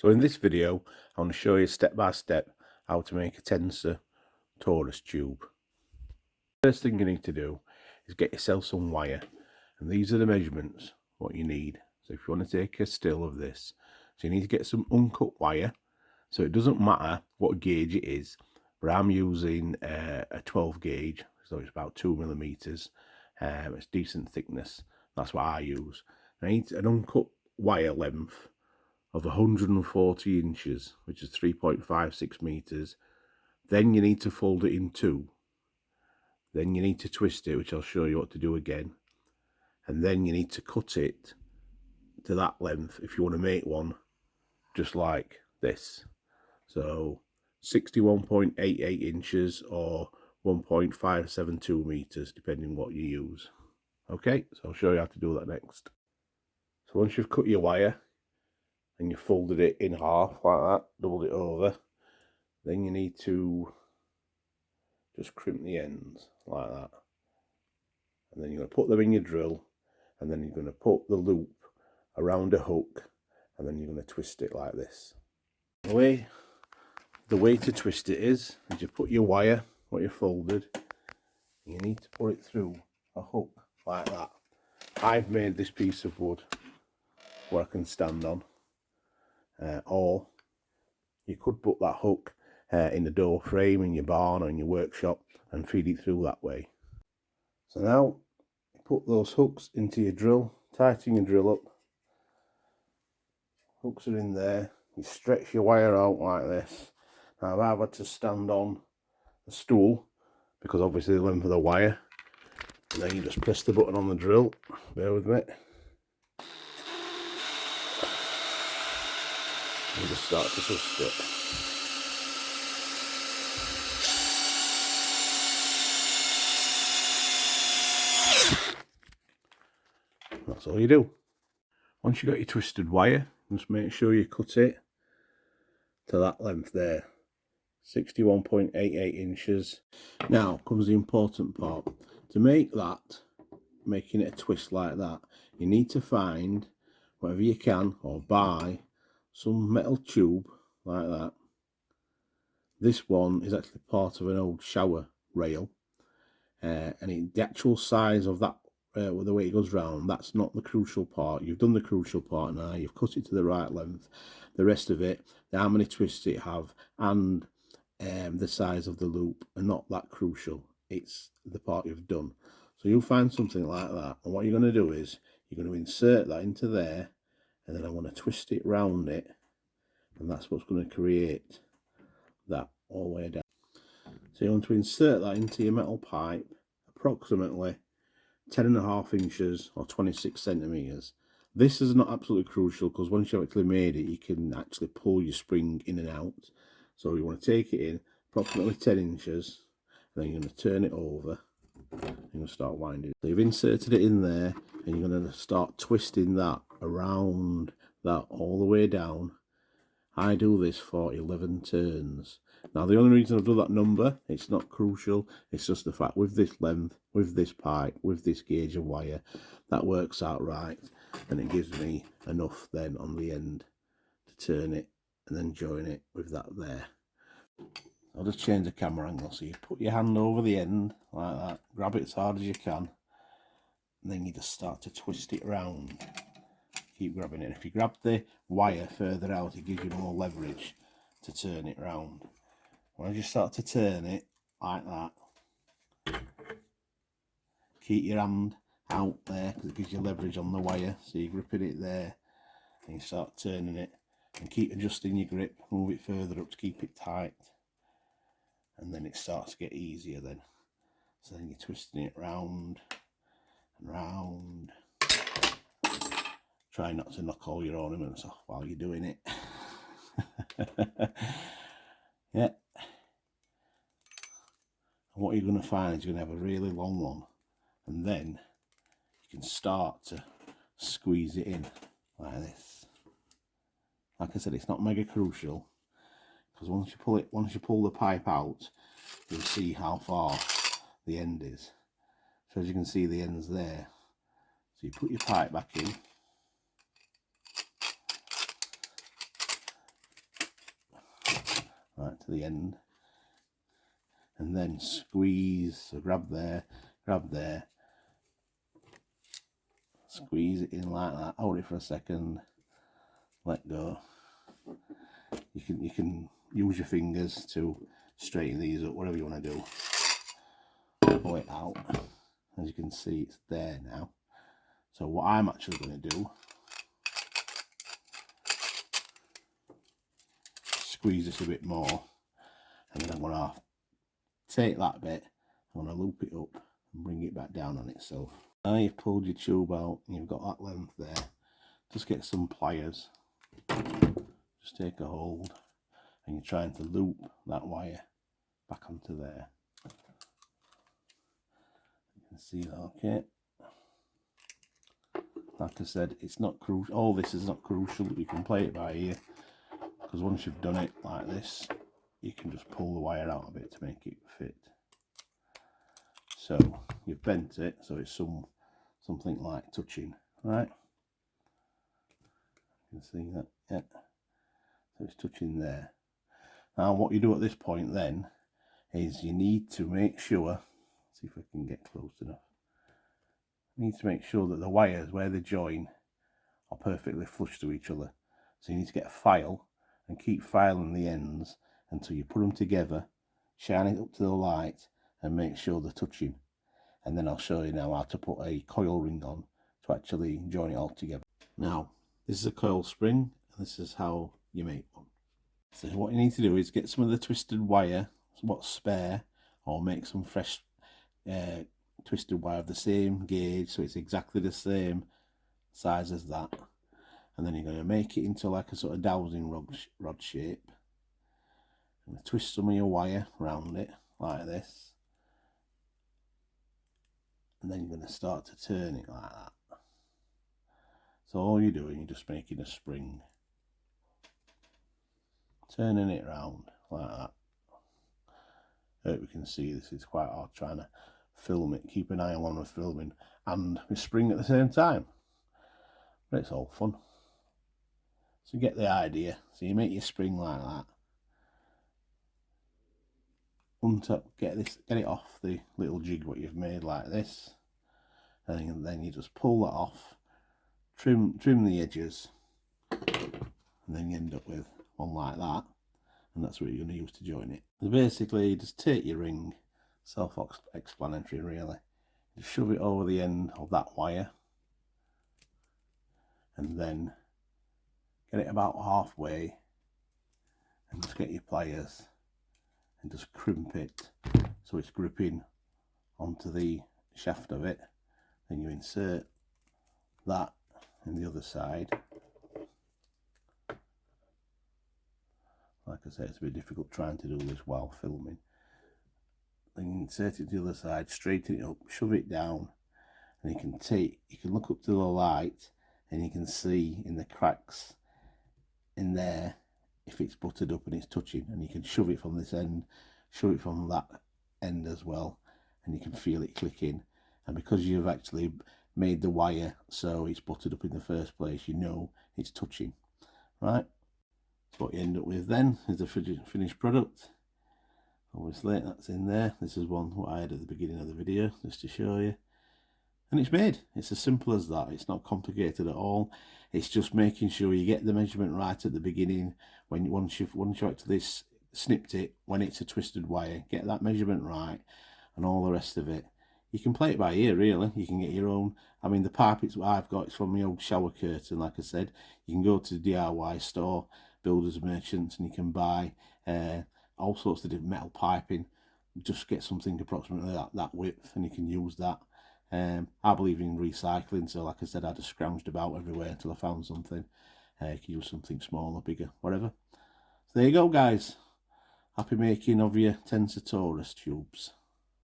So in this video, I want to show you step by step how to make a Tensor Torus tube. First thing you need to do is get yourself some wire, and these are the measurements what you need. So if you want to take a still of this, so you need to get some uncut wire. So it doesn't matter what gauge it is, but I'm using a 12 gauge, so it's about 2 millimeters. It's decent thickness. That's what I use. I need an uncut wire length of 140 inches, which is 3.56 meters. Then you need to fold it in two. Then you need to twist it, which I'll show you what to do again. And then you need to cut it to that length if you want to make one just like this. So 61.88 inches or 1.572 meters, depending what you use. Okay, so I'll show you how to do that next. So once you've cut your wire and you folded it in half like that, doubled it over, then you need to just crimp the ends like that. And then you're going to put them in your drill, and then you're going to put the loop around a hook, and then you're going to twist it like this. The way to twist it is you put your wire, what you folded, you need to put it through a hook like that. I've made this piece of wood where I can stand on, or you could put that hook in the door frame in your barn or in your workshop and feed it through that way. So now you put those hooks into your drill, tighten your drill up, hooks are in there, you stretch your wire out like this. Now I've had to stand on a stool because obviously the length of the wire, and then you just press the button on the drill, bear with me. You just start to twist it. That's all you do. Once you've got your twisted wire, just make sure you cut it to that length there, 61.88 inches. Now comes the important part. To make that, making it a twist like that, you need to find whatever you can or buy some metal tube like that. This one is actually part of an old shower rail, and the actual size of that, with the way it goes round, that's not the crucial part. You've done the crucial part now, you've cut it to the right length. The rest of it, how many twists it have, and the size of the loop are not that crucial. It's the part you've done. So you'll find something like that, and what you're going to do is you're going to insert that into there, and then I want to twist it round it, and that's what's going to create that all the way down. So you want to insert that into your metal pipe, approximately 10.5 inches or 26 centimeters. This is not absolutely crucial because once you've actually made it, you can actually pull your spring in and out. So you want to take it in approximately 10 inches, and then you're going to turn it over. You're going to start winding. So you've inserted it in there, and you're going to start twisting that around that all the way down. I do this for 11 turns. Now the only reason I've done that number, it's not crucial, it's just the fact with this length, with this pipe, with this gauge of wire, that works out right, and it gives me enough then on the end to turn it and then join it with that there. I'll just change the camera angle, so you put your hand over the end like that, grab it as hard as you can, and then you just start to twist it around. Keep grabbing it. If you grab the wire further out, it gives you more leverage to turn it round. When you start to turn it like that, keep your hand out there because it gives you leverage on the wire. So you're gripping it there, and you start turning it, and keep adjusting your grip. Move it further up to keep it tight, and then it starts to get easier then. So then you're twisting it round and round. Try not to knock all your ornaments off while you're doing it. Yeah. And what you're going to find is you're going to have a really long one, and then you can start to squeeze it in like this. Like I said, it's not mega crucial because once you pull the pipe out, you'll see how far the end is. So as you can see, the end's there. So you put your pipe back in. right to the end, and then squeeze. So grab there, squeeze it in like that, hold it for a second, let go. You can use your fingers to straighten these up, whatever you want to do. Pull it out. As you can see, it's there now. So what I'm actually going to do, squeeze this a bit more, and then I'm going to take that bit, I'm going to loop it up and bring it back down on itself. Now you've pulled your tube out and you've got that length there, just get some pliers, just take a hold, and you're trying to loop that wire back onto there. You can see that, okay? Like I said, it's not crucial, all this is not crucial, you can play it by ear, because once you've done it like this, you can just pull the wire out a bit to make it fit. So you've bent it so it's something like touching, right? You can see that, yeah. So it's touching there. Now what you do at this point then is you need to make sure, see if I can get close enough. You need to make sure that the wires where they join are perfectly flush to each other. So you need to get a file and keep filing the ends until you put them together, shine it up to the light and make sure they're touching. And then I'll show you now how to put a coil ring on to actually join it all together. Now, this is a coil spring and this is how you make one. So what you need to do is get some of the twisted wire, what's spare, or make some fresh twisted wire of the same gauge so it's exactly the same size as that. And then you're going to make it into like a sort of dowsing rod shape. And twist some of your wire around it like this. And then you're going to start to turn it like that. So all you're doing, you're just making a spring. Turning it around like that. I hope you can see this is quite hard trying to film it. Keep an eye on when we're filming and we spring at the same time. But it's all fun. So you get the idea. So you make your spring like that. Untap, get it off the little jig what you've made like this, and then you just pull that off, trim the edges, and then you end up with one like that, and that's what you're going to use to join it. So basically, you just take your ring, self-explanatory really, just shove it over the end of that wire, and then get it about halfway, and just get your pliers and just crimp it so it's gripping onto the shaft of it. Then you insert that in the other side. Like I say, it's a bit difficult trying to do this while filming. Then you insert it to the other side, straighten it up, shove it down, and you can look up to the light and you can see in the cracks in there if it's buttered up and it's touching, and you can shove it from this end, shove it from that end as well, and you can feel it clicking. And because you've actually made the wire so it's buttered up in the first place, you know it's touching, right? So what you end up with then is the finished product. Obviously that's in there. This is one what I had at the beginning of the video just to show you. And it's made. It's as simple as that. It's not complicated at all. It's just making sure you get the measurement right at the beginning. Once you actually snipped it, when it's a twisted wire, get that measurement right, and all the rest of it. You can play it by ear really. You can get your own. I mean, the pipe I've got is from my old shower curtain. Like I said, you can go to the DIY store, builders merchants, and you can buy all sorts of different metal piping. Just get something approximately that width, and you can use that. I believe in recycling, so like I said, I just scrounged about everywhere until I found something. You can use something smaller, bigger, whatever. So there you go, guys. Happy making of your Tensor Torus tubes.